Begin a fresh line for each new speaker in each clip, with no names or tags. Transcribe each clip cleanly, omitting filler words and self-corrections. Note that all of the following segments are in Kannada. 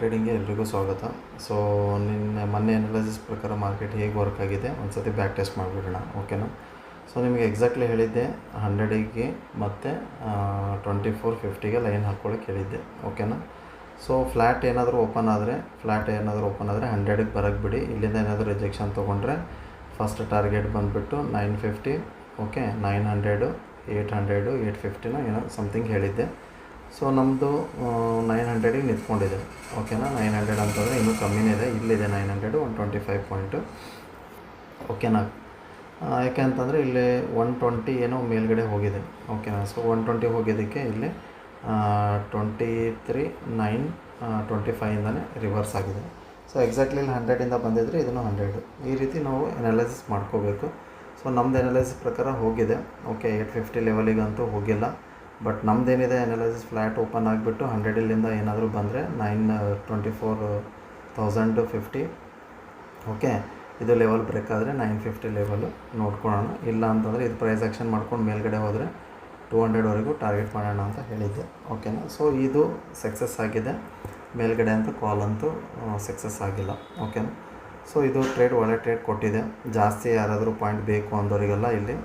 ಟ್ರೇಡಿಂಗ್ಗೆ ಎಲ್ರಿಗೂ ಸ್ವಾಗತ. ಸೊ ಮೊನ್ನೆ ಅನಾಲಿಸಿಸ್ ಪ್ರಕಾರ ಮಾರ್ಕೆಟ್ ಹೇಗೆ ವರ್ಕ್ ಆಗಿದೆ ಒಂದು ಸತಿ ಬ್ಯಾಕ್ ಟೆಸ್ಟ್ ಮಾಡಿಬಿಡೋಣ, ಓಕೆನಾ. ಸೊ ನಿಮಗೆ ಎಕ್ಸಾಕ್ಟ್ಲಿ ಹೇಳಿದ್ದೆ 100ಗೆ ಮತ್ತು 2450ಗೆ ಲೈನ್ ಹಾಕ್ಕೊಳ್ಳೋಕೆ ಹೇಳಿದ್ದೆ, ಓಕೆನಾ. ಸೊ ಫ್ಲ್ಯಾಟ್ ಏನಾದರೂ ಓಪನ್ ಆದರೆ 100ಗೆ ಬರೋಕ್ಕೆ ಬಿಡಿ. ಇಲ್ಲಿಂದ ಏನಾದರೂ ರಿಜೆಕ್ಷನ್ ತೊಗೊಂಡ್ರೆ ಫಸ್ಟ್ ಟಾರ್ಗೆಟ್ ಬಂದುಬಿಟ್ಟು 950, ಓಕೆ, 900, 800, 850 ಏನೋ ಸಮಥಿಂಗ್ ಹೇಳಿದ್ದೆ. ಸೊ ನಮ್ಮದು 900ಗೆ ನಿಂತ್ಕೊಂಡಿದೆ, ಓಕೆನಾ. 900 ಅಂತಂದರೆ ಇನ್ನೂ ಕಮ್ಮಿನೇ ಇದೆ, ಇಲ್ಲಿದೆ 900, 125 ಪಾಯಿಂಟು, ಓಕೆನಾ. ಯಾಕೆ ಅಂತಂದರೆ ಇಲ್ಲಿ 120 ಏನೋ ಮೇಲ್ಗಡೆ ಹೋಗಿದೆ, ಓಕೆನಾ. ಸೊ 120 ಹೋಗಿದ್ದಕ್ಕೆ ಇಲ್ಲಿ 23,925ಇಂದನೇ ರಿವರ್ಸ್ ಆಗಿದೆ. ಸೊ ಎಕ್ಸಾಕ್ಟ್ಲಿ ಇಲ್ಲಿ 100ಇಂದ ಬಂದಿದ್ದರೆ ಇದನ್ನು 100. ಈ ರೀತಿ ನಾವು ಅನಾಲಿಸಿಸ್ ಮಾಡ್ಕೋಬೇಕು. ಸೊ ನಮ್ಮದು ಅನಾಲಿಸಿಸ್ ಪ್ರಕಾರ ಹೋಗಿದೆ, ಓಕೆ. 850 ಲೆವೆಲಿಗಂತೂ ಹೋಗಿಲ್ಲ. ಬಟ್ ನಮ್ಮದೇನಿದೆ ಅನಾಲಿಸಿಸ್ ಫ್ಲ್ಯಾಟ್ ಓಪನ್ ಆಗಿಬಿಟ್ಟು 100ಇಲ್ಲಿಂದ ಏನಾದರೂ ಬಂದರೆ 924,050, ಓಕೆ. ಇದು ಲೆವೆಲ್ ಬ್ರೇಕ್ ಆದರೆ 950 ಲೆವೆಲು ನೋಡ್ಕೊಳ್ಳೋಣ. ಇಲ್ಲ ಅಂತಂದರೆ ಇದು ಪ್ರೈಸ್ ಆ್ಯಕ್ಷನ್ ಮಾಡ್ಕೊಂಡು ಮೇಲ್ಗಡೆ ಹೋದರೆ 200ವರೆಗೂ ಟಾರ್ಗೆಟ್ ಮಾಡೋಣ ಅಂತ ಹೇಳಿದ್ದೆ, ಓಕೆನಾ. ಸೊ ಇದು ಸಕ್ಸಸ್ ಆಗಿದೆ. ಮೇಲ್ಗಡೆ ಅಂತೂ ಕಾಲ್ ಅಂತೂ ಸಕ್ಸಸ್ ಆಗಿಲ್ಲ, ಓಕೆನಾ. ಸೊ ಇದು ಟ್ರೇಡ್ ಒಳ್ಳೆ ಟ್ರೇಡ್ ಕೊಟ್ಟಿದೆ. ಜಾಸ್ತಿ ಯಾರಾದರೂ ಪಾಯಿಂಟ್ ಬೇಕು ಅಂದವರಿಗೆಲ್ಲ ಇಲ್ಲಿ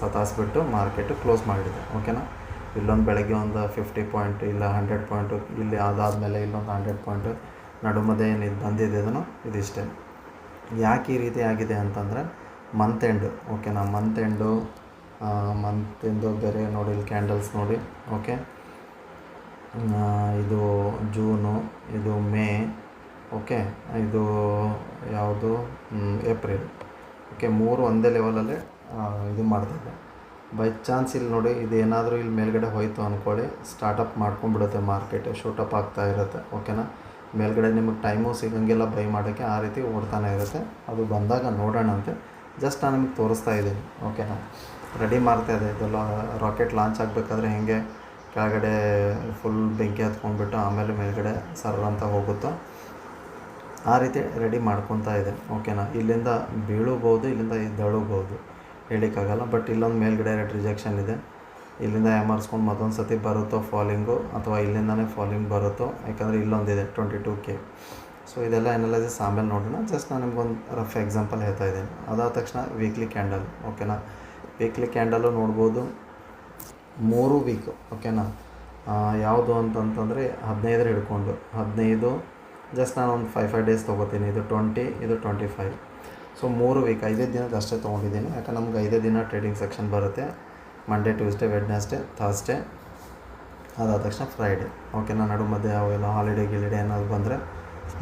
ಸತಾಯಿಸ್ಬಿಟ್ಟು ಮಾರ್ಕೆಟು ಕ್ಲೋಸ್ ಮಾಡಿದೆ, ಓಕೆನಾ. ಇಲ್ಲೊಂದು ಬೆಳಗ್ಗೆ ಒಂದು 50 ಪಾಯಿಂಟ್, ಇಲ್ಲ 100 ಪಾಯಿಂಟು, ಇಲ್ಲಿ ಅದಾದಮೇಲೆ ಇಲ್ಲೊಂದು 100 ಪಾಯಿಂಟು ನಡುಮಧ್ಯೆ ಏನು ಇದು ಬಂದಿದ್ದೆನೋ ಇದಿಷ್ಟೇ. ಯಾಕೆ ಈ ರೀತಿ ಆಗಿದೆ ಅಂತಂದರೆ ಮಂತ್ ಎಂಡು, ಓಕೆನಾ. ಮಂತಿಂದು ಬೇರೆ ನೋಡಿ, ಇಲ್ಲಿ ಕ್ಯಾಂಡಲ್ಸ್ ನೋಡಿ, ಓಕೆ. ಇದು ಜೂನು, ಇದು ಮೇ, ಓಕೆ, ಇದು ಯಾವುದು ಏಪ್ರಿಲ್, ಓಕೆ. 3 ಒಂದೇ ಲೆವೆಲಲ್ಲೇ ಇದು ಮಾಡ್ತಿದ್ದೆ. ಬೈ ಚಾನ್ಸ್ ಇಲ್ಲಿ ನೋಡಿ, ಇದೇನಾದರೂ ಇಲ್ಲಿ ಮೇಲ್ಗಡೆ ಹೋಯಿತು ಅಂದ್ಕೊಳ್ಳಿ, ಸ್ಟಾರ್ಟಪ್ ಮಾಡ್ಕೊಂಡ್ಬಿಡುತ್ತೆ ಮಾರ್ಕೆಟ್, ಶೂಟಪ್ ಆಗ್ತಾ ಇರುತ್ತೆ, ಓಕೆನಾ. ಮೇಲ್ಗಡೆ ನಿಮಗೆ ಟೈಮು ಸಿಗೋಂಗಿಲ್ಲ ಬೈ ಮಾಡೋಕ್ಕೆ, ಆ ರೀತಿ ಓಡ್ತಾನೆ ಇರುತ್ತೆ. ಅದು ಬಂದಾಗ ನೋಡೋಣಂತೆ. ಜಸ್ಟ್ ನಾನು ನಿಮಗೆ ತೋರಿಸ್ತಾ ಇದ್ದೀನಿ, ಓಕೆನಾ. ರೆಡಿ ಮಾಡ್ತಾಯಿದೆ. ಇದೆಲ್ಲ ರಾಕೆಟ್ ಲಾಂಚ್ ಆಗಬೇಕಾದ್ರೆ ಹೇಗೆ ಕೆಳಗಡೆ ಫುಲ್ ಬೆಂಕಿ ಹತ್ಕೊಂಡ್ಬಿಟ್ಟು ಆಮೇಲೆ ಮೇಲ್ಗಡೆ ಸರ್ರ ಅಂತ ಹೋಗುತ್ತೋ ಆ ರೀತಿ ರೆಡಿ ಮಾಡ್ಕೊತಾ ಇದೆ, ಓಕೆನಾ. ಇಲ್ಲಿಂದ ಬೀಳಬೋದು, ಇಲ್ಲಿಂದ ಎದ್ದೇಳಬೋದು, ಹೇಳಿಕ್ಕಾಗಲ್ಲ. ಬಟ್ ಇಲ್ಲೊಂದು ಮೇಲ್ಗಡೆ ರಿಜೆಕ್ಷನ್ ಇದೆ. ಇಲ್ಲಿಂದ ಎಮರ್ಸ್ಕೊಂಡು ಮತ್ತೊಂದು ಸತಿ ಬರುತ್ತೋ ಫಾಲಿಂಗು, ಅಥವಾ ಇಲ್ಲಿಂದನೇ ಫಾಲಿಂಗ್ ಬರುತ್ತೋ, ಯಾಕಂದರೆ ಇಲ್ಲೊಂದಿದೆ 22K. ಸೊ ಇದೆಲ್ಲ ಅನಾಲಿಸಿಸ್ ಆಮೇಲೆ ನೋಡೋಣ. ಜಸ್ಟ್ ನಾನು ನಿಮ್ಗೊಂದು ರಫ್ ಎಕ್ಸಾಂಪಲ್ ಹೇಳ್ತಾ ಇದ್ದೀನಿ. ಅದಾದ ತಕ್ಷಣ ವೀಕ್ಲಿ ಕ್ಯಾಂಡಲ್, ಓಕೆನಾ. ವೀಕ್ಲಿ ಕ್ಯಾಂಡಲು ನೋಡ್ಬೋದು 3 ವೀಕು, ಓಕೆನಾ. ಯಾವುದು ಅಂತಂತಂದರೆ 15 ಹಿಡ್ಕೊಂಡು 15, ಜಸ್ಟ್ ನಾನು ಒಂದು 5 ಡೇಸ್ ತೊಗೋತೀನಿ. ಇದು 20, ಇದು 25. ಸೊ 3 ವೀಕ್, 5 ದಿನದ ಅಷ್ಟೇ ತೊಗೊಂಡಿದ್ದೀನಿ. ಯಾಕಂದ್ರೆ ನಮ್ಗೆ 5 ದಿನ ಟ್ರೇಡಿಂಗ್ ಸೆಕ್ಷನ್ ಬರುತ್ತೆ. ಮಂಡೇ, ಟ್ಯೂಸ್ಡೇ, ವೆಡ್ನೆಸ್ಡೇ, ಥರ್ಸ್ಡೇ, ಅದಾದ ತಕ್ಷಣ ಫ್ರೈಡೇ, ಓಕೆನಾ. ಮಧ್ಯೆ ಅವೆಲ್ಲ ಹಾಲಿಡೇ ಏನಾದ್ರು ಬಂದರೆ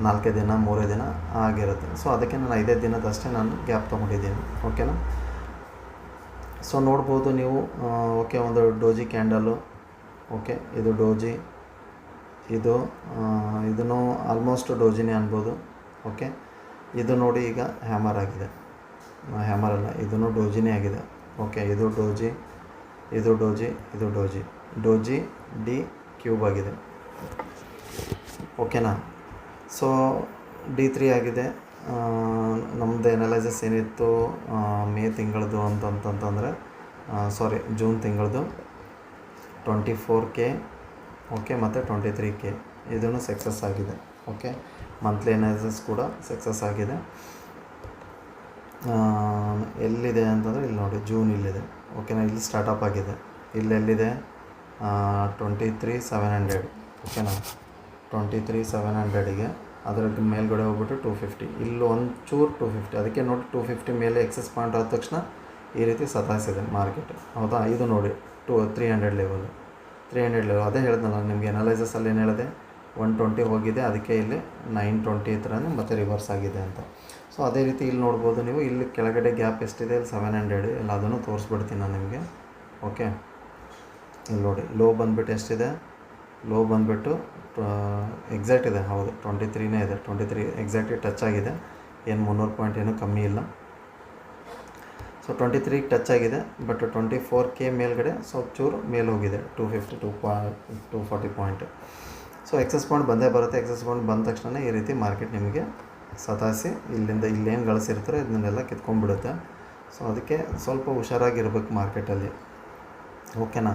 4 ದಿನ 3 ದಿನ ಆಗಿರುತ್ತೆ. ಸೊ ಅದಕ್ಕೆ ನಾನು 5 ದಿನದಷ್ಟೇ ನಾನು ಗ್ಯಾಪ್ ತೊಗೊಂಡಿದ್ದೀನಿ, ಓಕೆನಾ. ಸೊ ನೋಡ್ಬೋದು ನೀವು, ಓಕೆ. ಒಂದು ಡೋಜಿ ಕ್ಯಾಂಡಲು, ಓಕೆ. ಇದು ಡೋಜಿ, ಇದನ್ನು ಆಲ್ಮೋಸ್ಟ್ ಡೋಜಿನೇ ಅನ್ಬೋದು, ಓಕೆ. ಇದು ನೋಡಿ ಈಗ ಹ್ಯಾಮರ್ ಆಗಿದೆ, ಹ್ಯಾಮರ್ ಅಲ್ಲ, ಇದೂ ಡೋಜಿನೇ ಆಗಿದೆ, ಓಕೆ. ಇದು ಡೋಜಿ, ಇದು ಡೋಜಿ, ಇದು ಡೋಜಿ ಡಿ ಕ್ಯೂಬ್ ಆಗಿದೆ, ಓಕೆನಾ. ಸೊ D3 ಆಗಿದೆ. ನಮ್ಮದು ಅನಾಲಿಸಿಸ್ ಏನಿತ್ತು ಮೇ ತಿಂಗಳದು ಅಂತಂತಂದರೆ ಜೂನ್ ತಿಂಗಳದು 24K, ಓಕೆ, ಮತ್ತು 23K ಇದನ್ನು ಸಕ್ಸಸ್ ಆಗಿದೆ, ಓಕೆ. ಮಂತ್ಲಿ ಅನಾಲಿಸಿಸ್ ಕೂಡ ಸಕ್ಸಸ್ ಆಗಿದೆ. ಎಲ್ಲಿದೆ ಅಂತಂದರೆ ಇಲ್ಲಿ ನೋಡಿ, ಜೂನ್ ಇಲ್ಲಿದೆ, ಓಕೆನಾ. ಇಲ್ಲಿ ಸ್ಟಾರ್ಟಪ್ ಆಗಿದೆ. ಇಲ್ಲೆಲ್ಲಿದೆ 23,700, ಓಕೆನಾ. 23,700ಗೆ ಅದರ ಮೇಲ್ಗಡೆ ಹೋಗ್ಬಿಟ್ಟು 250, ಇಲ್ಲಿ ಒಂಚೂರು 250, ಅದಕ್ಕೆ ನೋಡಿ 250 ಮೇಲೆ ಎಕ್ಸೆಸ್ ಪಾಯಿಂಟ್ ಆದ ತಕ್ಷಣ ಈ ರೀತಿ ಸತಾಯಿಸಿದೆ ಮಾರ್ಕೆಟ್, ಹೌದಾ. ಇದು ನೋಡಿ 300 ಲೆವೆಲ್, ಅದೇ ಹೇಳಿದ್ನಲ್ಲ ನಿಮಗೆ ಅನಾಲಿಸಿಸಲ್ಲಿ ಏನು ಹೇಳಿದೆ, 120 ಹೋಗಿದೆ, ಅದಕ್ಕೆ ಇಲ್ಲಿ 920 ಹತ್ರನೇ ಮತ್ತೆ ರಿವರ್ಸ್ ಆಗಿದೆ ಅಂತ. ಸೊ ಅದೇ ರೀತಿ ಇಲ್ಲಿ ನೋಡ್ಬೋದು ನೀವು, ಇಲ್ಲಿ ಕೆಳಗಡೆ ಗ್ಯಾಪ್ ಎಷ್ಟಿದೆ, ಇಲ್ಲಿ 700, ಇಲ್ಲ ಅದನ್ನು ತೋರಿಸ್ಬಿಡ್ತೀನಿ ನಾನು ನಿಮಗೆ, ಓಕೆ. ಇಲ್ಲಿ ನೋಡಿ, ಲೋ ಬಂದುಬಿಟ್ಟು ಎಷ್ಟಿದೆ, ಲೋ ಬಂದುಬಿಟ್ಟು ಎಕ್ಸಾಕ್ಟ್ ಇದೆ, ಹೌದು 23ನೇ ಇದೆ, 23 ಎಕ್ಸಾಕ್ಟ್ಲಿ ಟಚ್ ಆಗಿದೆ. ಏನು 300 ಪಾಯಿಂಟ್ ಏನೂ ಕಮ್ಮಿ ಇಲ್ಲ. ಸೊ 23ಗೆ ಟಚ್ ಆಗಿದೆ. ಬಟ್ 24K ಮೇಲ್ಗಡೆ ಸ್ವಲ್ಪ ಚೂರು ಮೇಲೆ ಹೋಗಿದೆ, 250, 240 ಪಾಯಿಂಟ್. ಸೊ ಎಕ್ಸೆಸ್ ಪಾಯಿಂಟ್ ಬಂದೇ ಬರುತ್ತೆ. ಎಕ್ಸೆಸ್ ಪಾಯಿಂಟ್ ಬಂದ ತಕ್ಷಣ ಈ ರೀತಿ ಮಾರ್ಕೆಟ್ ನಿಮಗೆ ಸತಾಯಿಸಿ ಇಲ್ಲಿಂದ ಇಲ್ಲೇನು ಗಳಿಸಿರ್ತಾರೆ ಇದನ್ನೆಲ್ಲ ಕಿತ್ಕೊಂಡ್ಬಿಡುತ್ತೆ. ಸೊ ಅದಕ್ಕೆ ಸ್ವಲ್ಪ ಹುಷಾರಾಗಿರ್ಬೇಕು ಮಾರ್ಕೆಟಲ್ಲಿ, ಓಕೆನಾ.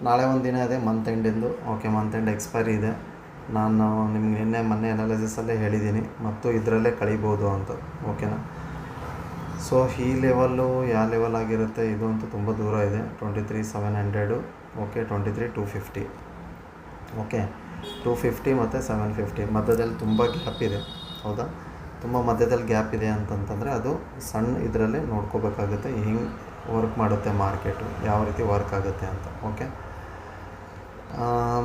ನಾಳೆ ಒಂದು ದಿನ ಇದೆ ಮಂತ್ ಎಂಡಿಂದು, ಓಕೆ. ಮಂತ್ ಎಂಡ್ ಎಕ್ಸ್ಪೈರಿ ಇದೆ. ನಾನು ನಿಮ್ಗೆ ಮೊನ್ನೆ ಅನಾಲಿಸಿಸಲ್ಲೇ ಹೇಳಿದ್ದೀನಿ ಮತ್ತು ಇದರಲ್ಲೇ ಕಳಿಬೋದು ಅಂತ, ಓಕೆನಾ. ಸೊ ಈ ಲೆವೆಲ್ಲು ಯಾವ ಲೆವೆಲ್ ಆಗಿರುತ್ತೆ, ಇದು ಅಂತೂ ತುಂಬ ದೂರ ಇದೆ. 23,700, ಓಕೆ. 23,250, ಓಕೆ. 250 ಮತ್ತು 750 ಮಧ್ಯದಲ್ಲಿ ತುಂಬ ಗ್ಯಾಪ್ ಇದೆ, ಹೌದಾ. ತುಂಬ ಮಧ್ಯದಲ್ಲಿ ಗ್ಯಾಪ್ ಇದೆ ಅಂತಂತಂದರೆ ಅದು ಸಣ್ಣ ಇದರಲ್ಲೇ ನೋಡ್ಕೋಬೇಕಾಗುತ್ತೆ, ಹಿಂಗೆ ವರ್ಕ್ ಮಾಡುತ್ತೆ ಮಾರ್ಕೆಟು, ಯಾವ ರೀತಿ ವರ್ಕ್ ಆಗುತ್ತೆ ಅಂತ, ಓಕೆ.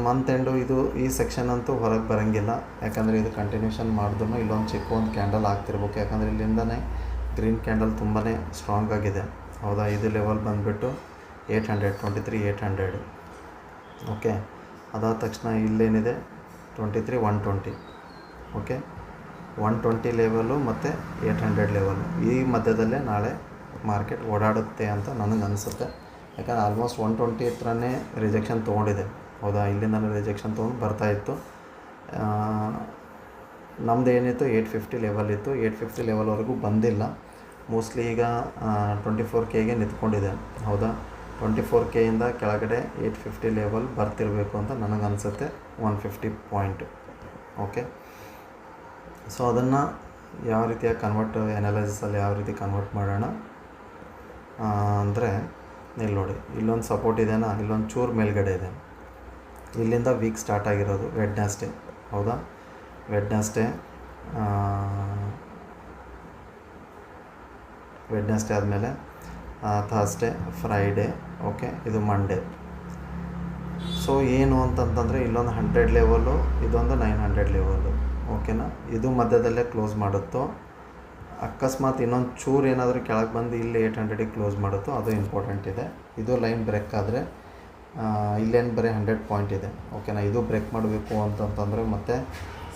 ಮಂತ್ ಎಂಡು ಇದು ಈ ಸೆಕ್ಷನ್ ಅಂತೂ ಹೊರಗೆ ಬರೋಂಗಿಲ್ಲ, ಯಾಕಂದರೆ ಇದು ಕಂಟಿನ್ಯೂಷನ್ ಮಾಡಿದ್ರು ಇಲ್ಲೊಂದು ಚಿಕ್ಕ ಒಂದು ಕ್ಯಾಂಡಲ್ ಆಗ್ತಿರ್ಬೇಕು, ಯಾಕಂದರೆ ಇಲ್ಲಿಂದನೇ ಗ್ರೀನ್ ಕ್ಯಾಂಡಲ್ ತುಂಬಾ ಸ್ಟ್ರಾಂಗ್ ಆಗಿದೆ, ಹೌದಾ. ಇದು ಲೆವೆಲ್ ಬಂದುಬಿಟ್ಟು 800, 23,800, ಓಕೆ. ಅದಾದ ತಕ್ಷಣ ಇಲ್ಲೇನಿದೆ 23,120, ಓಕೆ. 120 ಲೆವೆಲು ಮತ್ತು 800 ಲೆವೆಲು, ಈ ಮಧ್ಯದಲ್ಲೇ ನಾಳೆ ಮಾರ್ಕೆಟ್ ಓಡಾಡುತ್ತೆ ಅಂತ ನನಗೆ ಅನಿಸುತ್ತೆ. ಯಾಕಂದರೆ ಆಲ್ಮೋಸ್ಟ್ 120 ಹತ್ರನೇ ರಿಜೆಕ್ಷನ್ ತೊಗೊಂಡಿದೆ, ಹೌದಾ. ಇಲ್ಲಿಂದಲೇ ರಿಜೆಕ್ಷನ್ ತೊಗೊಂಡು ಬರ್ತಾಯಿತ್ತು. ನಮ್ಮದು ಏನಿತ್ತು 850 ಲೆವೆಲ್ ಇತ್ತು, 850 ಲೆವೆಲ್ವರೆಗೂ ಬಂದಿಲ್ಲ. ಮೋಸ್ಟ್ಲಿ ಈಗ 24Kಗೆ ನಿಂತ್ಕೊಂಡಿದೆ, ಹೌದಾ. 24Kಯಿಂದ ಕೆಳಗಡೆ 850 ಲೆವೆಲ್ ಬರ್ತಿರಬೇಕು ಅಂತ ನನಗನ್ಸುತ್ತೆ, 150 ಪಾಯಿಂಟ್, ಓಕೆ. ಸೊ ಅದನ್ನು ಯಾವ ರೀತಿಯಾಗಿ ಅನಾಲಿಸಿಸಲ್ಲಿ ಯಾವ ರೀತಿ ಕನ್ವರ್ಟ್ ಮಾಡೋಣ ಅಂದರೆ, ಇಲ್ಲಿ ನೋಡಿ, ಇಲ್ಲೊಂದು ಸಪೋರ್ಟ್ ಇದೆನಾ, ಇಲ್ಲೊಂದು ಚೂರು ಮೇಲ್ಗಡೆ ಇದೆ, ಇಲ್ಲಿಂದ ವೀಕ್ ಸ್ಟಾರ್ಟ್ ಆಗಿರೋದು ವೆಡ್ನೆಸ್ಡೇ, ಹೌದಾ. ವೆಡ್ನೆಸ್ಡೇ ಆದಮೇಲೆ ಥರ್ಸ್ಡೇ, ಫ್ರೈಡೇ, ಓಕೆ. ಇದು ಮಂಡೇ. ಸೊ ಏನು ಅಂತಂತಂದರೆ ಇಲ್ಲೊಂದು 100 ಲೆವೆಲು, ಇದೊಂದು 900 ಲೆವೆಲು, ಓಕೆನಾ. ಇದು ಮಧ್ಯದಲ್ಲೇ ಕ್ಲೋಸ್ ಮಾಡುತ್ತೋ, ಅಕಸ್ಮಾತ್ ಇನ್ನೊಂದು ಚೂರು ಏನಾದರೂ ಕೆಳಗೆ ಬಂದು ಇಲ್ಲಿ 800ಗೆ ಕ್ಲೋಸ್ ಮಾಡುತ್ತೋ ಅದು ಇಂಪಾರ್ಟೆಂಟ್ ಇದೆ. ಇದು ಲೈನ್ ಬ್ರೇಕ್ ಆದರೆ ಇಲ್ಲೇನು ಬರೀ 100 ಪಾಯಿಂಟ್ ಇದೆ, ಓಕೆನಾ. ಇದು ಬ್ರೇಕ್ ಮಾಡಬೇಕು ಅಂತಂತಂದರೆ ಮತ್ತೆ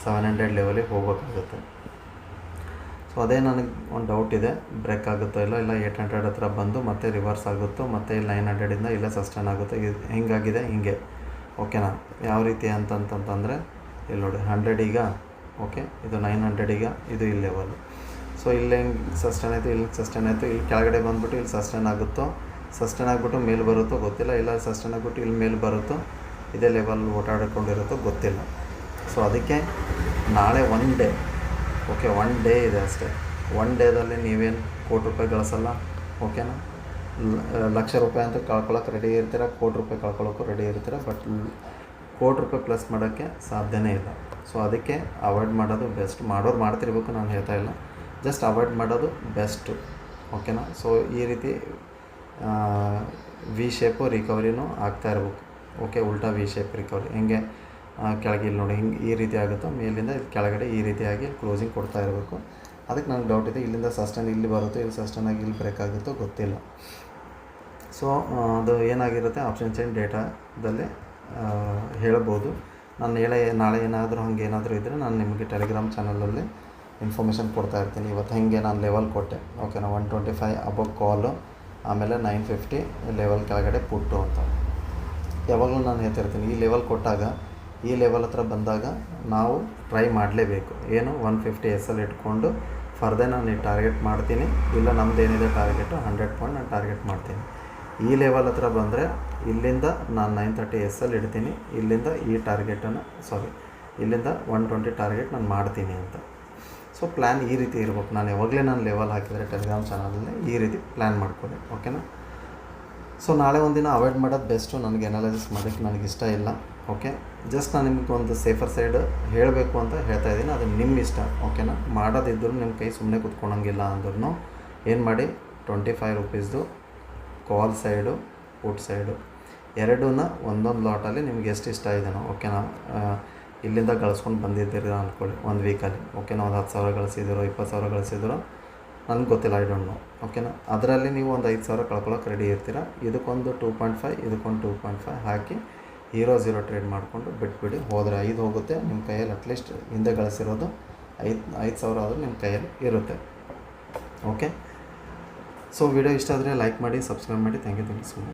700 ಲೆವೆಲಿಗೆ ಹೋಗಬೇಕಾಗುತ್ತೆ. ಸೊ ಅದೇ ನನಗೆ ಒಂದು ಡೌಟ್ ಇದೆ, ಬ್ರೇಕ್ ಆಗುತ್ತೋ ಇಲ್ಲ 800 ಹತ್ರ ಬಂದು ಮತ್ತೆ ರಿವರ್ಸ್ ಆಗುತ್ತೋ, ಮತ್ತು ಇಲ್ಲಿ 900ಇಂದ ಇಲ್ಲೇ ಸಸ್ಟೈನ್ ಆಗುತ್ತೋ, ಇದು ಹೆಂಗಾಗಿದೆ ಹಿಂಗೆ, ಓಕೆನಾ. ಯಾವ ರೀತಿ ಅಂತಂತಂದರೆ ಇಲ್ಲಿ ನೋಡಿ 100 ಈಗ, ಓಕೆ. ಇದು 900 ಈಗ, ಇದು ಇಲ್ಲಿ ಲೆವೆಲ್. ಸೊ ಇಲ್ಲಿ ಹೆಂಗೆ ಸಸ್ಟೈನ್ ಆಯಿತು, ಇಲ್ಲಿ ಸಸ್ಟೈನ್ ಆಯಿತು, ಇಲ್ಲಿ ಕೆಳಗಡೆ ಬಂದುಬಿಟ್ಟು ಇಲ್ಲಿ ಸಸ್ಟೈನ್ ಆಗುತ್ತೋ, ಸಸ್ಟೈನ್ ಆಗಿಬಿಟ್ಟು ಮೇಲೆ ಬರುತ್ತೋ ಗೊತ್ತಿಲ್ಲ, ಇಲ್ಲ ಸಸ್ಟೈನ್ ಆಗಿಬಿಟ್ಟು ಇಲ್ಲಿ ಮೇಲೆ ಬರುತ್ತೋ, ಇದೇ ಲೆವೆಲ್ ಓಡಾಡಿಕೊಂಡಿರುತ್ತೋ ಗೊತ್ತಿಲ್ಲ. ಸೊ ಅದಕ್ಕೆ ನಾಳೆ ಒನ್ ಡೇ, ಓಕೆ, 1 ಡೇ ಇದೆ ಅಷ್ಟೇ. 1 ಡೇದಲ್ಲಿ ನೀವೇನು ಕೋಟಿ ರೂಪಾಯಿ ಗಳಿಸಲ್ಲ, ಓಕೆನಾ. ಲಕ್ಷ ರೂಪಾಯಿ ಅಂತ ಕಳ್ಕೊಳ್ಳೋಕೆ ರೆಡಿ ಇರ್ತೀರ, ಕೋಟಿ ರೂಪಾಯಿ ಕಳ್ಕೊಳ್ಳೋಕ್ಕೂ ರೆಡಿ ಇರ್ತೀರ, ಬಟ್ ಕೋಟಿ ರೂಪಾಯಿ ಪ್ಲಸ್ ಮಾಡೋಕ್ಕೆ ಸಾಧ್ಯನೇ ಇಲ್ಲ. ಸೊ ಅದಕ್ಕೆ ಅವಾಯ್ಡ್ ಮಾಡೋದು ಬೆಸ್ಟ್. ಮಾಡೋರು ಮಾಡ್ತಿರ್ಬೇಕು, ನಾನು ಹೇಳ್ತಾ ಇಲ್ಲ, ಜಸ್ಟ್ ಅವಾಯ್ಡ್ ಮಾಡೋದು ಬೆಸ್ಟು, ಓಕೆನಾ. ಸೊ ಈ ರೀತಿ ವಿ ಶೇಪು ರಿಕವರಿನೂ ಆಗ್ತಾ ಇರ್ಬೇಕು, ಓಕೆ. ಉಲ್ಟಾ ವಿ ಶೇಪ್ ರಿಕವರಿ ಹೆಂಗೆ, ಕೆಳಗೆ ಇಲ್ಲಿ ನೋಡಿ ಹಿಂಗೆ ಈ ರೀತಿ ಆಗುತ್ತೋ, ಮೇಲಿಂದ ಇಲ್ಲಿ ಕೆಳಗಡೆ ಈ ರೀತಿಯಾಗಿ ಕ್ಲೋಸಿಂಗ್ ಕೊಡ್ತಾ ಇರಬೇಕು. ಅದಕ್ಕೆ ನನಗೆ ಡೌಟ್ ಇದೆ, ಇಲ್ಲಿಂದ ಸಸ್ಟೈನ್ ಇಲ್ಲಿ ಬರುತ್ತೋ, ಇಲ್ಲಿ ಸಸ್ಟೈನ್ ಆಗಿ ಇಲ್ಲಿ ಬ್ರೇಕ್ ಆಗುತ್ತೋ ಗೊತ್ತಿಲ್ಲ. ಸೊ ಅದು ಏನಾಗಿರುತ್ತೆ ಆಪ್ಷನ್ ಚೈನ್ ಡೇಟಾದಲ್ಲಿ ಹೇಳ್ಬೋದು. ನಾನು ನಾಳೆ ಏನಾದರೂ ಹಂಗೆ ಏನಾದರೂ ಇದ್ದರೆ ನಾನು ನಿಮಗೆ ಟೆಲಿಗ್ರಾಮ್ ಚಾನಲಲ್ಲಿ ಇನ್ಫಾರ್ಮೇಷನ್ ಕೊಡ್ತಾ ಇರ್ತೀನಿ. ಇವತ್ತು ಹೇಗೆ ನಾನು ಲೆವೆಲ್ ಕೊಟ್ಟೆ, ಓಕೆನಾ. 125 ಅಬವ್ ಕಾಲು, ಆಮೇಲೆ 950 ಲೆವೆಲ್ ಕೆಳಗಡೆ ಪುಟ್ಟು ಅಂತ ಯಾವಾಗಲೂ ನಾನು ಹೇಳ್ತಿರ್ತೀನಿ. ಈ ಲೆವೆಲ್ ಕೊಟ್ಟಾಗ, ಈ ಲೆವೆಲ್ ಹತ್ರ ಬಂದಾಗ ನಾವು ಟ್ರೈ ಮಾಡಲೇಬೇಕು. ಏನು 150 SL ಇಟ್ಕೊಂಡು ಫರ್ದರ್ ನಾನು ಟಾರ್ಗೆಟ್ ಮಾಡ್ತೀನಿ, ಇಲ್ಲ ನಮ್ಮದೇನಿದೆ ಟಾರ್ಗೆಟು 100 ಪಾಯಿಂಟ್ ನಾನು ಟಾರ್ಗೆಟ್ ಮಾಡ್ತೀನಿ. ಈ ಲೆವೆಲ್ ಹತ್ರ ಬಂದರೆ ಇಲ್ಲಿಂದ ನಾನು 930 SL ಇಡ್ತೀನಿ, ಇಲ್ಲಿಂದ ಈ ಟಾರ್ಗೆಟನ್ನು ಇಲ್ಲಿಂದ 120 ಟಾರ್ಗೆಟ್ ನಾನು ಮಾಡ್ತೀನಿ ಅಂತ. ಸೊ ಪ್ಲ್ಯಾನ್ ಈ ರೀತಿ ಇರ್ಬೇಕು. ನಾನು ಯಾವಾಗಲೇ ನಾನು ಲೆವೆಲ್ ಹಾಕಿದರೆ ಟೆಲಿಗ್ರಾಮ್ ಚಾನಲಲ್ಲಿ ಈ ರೀತಿ ಪ್ಲ್ಯಾನ್ ಮಾಡ್ಕೊಳ್ಳಿ, ಓಕೆನಾ. ಸೊ ನಾಳೆ ಒಂದಿನ ಅವಾಯ್ಡ್ ಮಾಡೋದು ಬೆಸ್ಟು. ನನಗೆ ಅನಾಲಿಸಿಸ್ ಮಾಡೋಕ್ಕೆ ನನಗೆ ಇಷ್ಟ ಇಲ್ಲ, ಓಕೆ. ಜಸ್ಟ್ ನಾನು ನಿಮಗೆ ಒಂದು ಸೇಫರ್ ಸೈಡ್ ಹೇಳಬೇಕು ಅಂತ ಹೇಳ್ತಾ ಇದ್ದೀನಿ, ಅದು ನಿಮ್ಮ ಇಷ್ಟ, ಓಕೆನಾ. ಮಾಡೋದಿದ್ದರೂ ನಿಮ್ಮ ಕೈ ಸುಮ್ಮನೆ ಕೂತ್ಕೊಳಂಗಿಲ್ಲ ಅಂದ್ರೂ ಏನು ಮಾಡಿ, 25 ರೂಪೀಸ್ದು ಕಾಲ್ ಸೈಡು, ಪುಟ್ ಸೈಡು ಎರಡನ್ನ ಒಂದೊಂದು ಲಾಟಲ್ಲಿ ನಿಮ್ಗೆ ಎಷ್ಟು ಇಷ್ಟ ಇದೆಯೋ, ಓಕೆನಾ. ಇಲ್ಲಿಂದ ಗಳಿಸ್ಕೊಂಡು ಬಂದಿದ್ದೀರ ಅಂದ್ಕೊಳ್ಳಿ ಒಂದು ವೀಕಲ್ಲಿ, ಓಕೆನಾ. ಒಂದು 10,000 ಗಳಿಸಿದಿರೋ, 20,000 ಗಳಿಸಿದಿರೋ ನನಗೆ ಗೊತ್ತಿಲ್ಲ, ಐ ಡೋಂಟ್ ನೋ, ಓಕೆನಾ. ಅದರಲ್ಲಿ ನೀವು ಒಂದು 5,000 ಕಳ್ಕೊಳ್ಳೋಕೆ ರೆಡಿ ಇರ್ತೀರ. ಇದಕ್ಕೊಂದು 2.5, ಇದಕ್ಕೊಂದು 2.5 ಹಾಕಿ 0 ಟ್ರೇಡ್ ಮಾಡಿಕೊಂಡು ಬಿಟ್ಬಿಡಿ. ಹೋದರೆ 5 ಹೋಗುತ್ತೆ ನಿಮ್ಮ ಕೈಯಲ್ಲಿ, ಅಟ್ಲೀಸ್ಟ್ ಹಿಂದೆ ಗಳಿಸಿರೋದು 5,000 ಆದರೂ ನಿಮ್ಮ ಕೈಯಲ್ಲಿ ಇರುತ್ತೆ, ಓಕೆ. ಸೊ ವಿಡಿಯೋ ಇಷ್ಟ ಆದರೆ ಲೈಕ್ ಮಾಡಿ, ಸಬ್ಸ್ಕ್ರೈಬ್ ಮಾಡಿ. Thank you so much.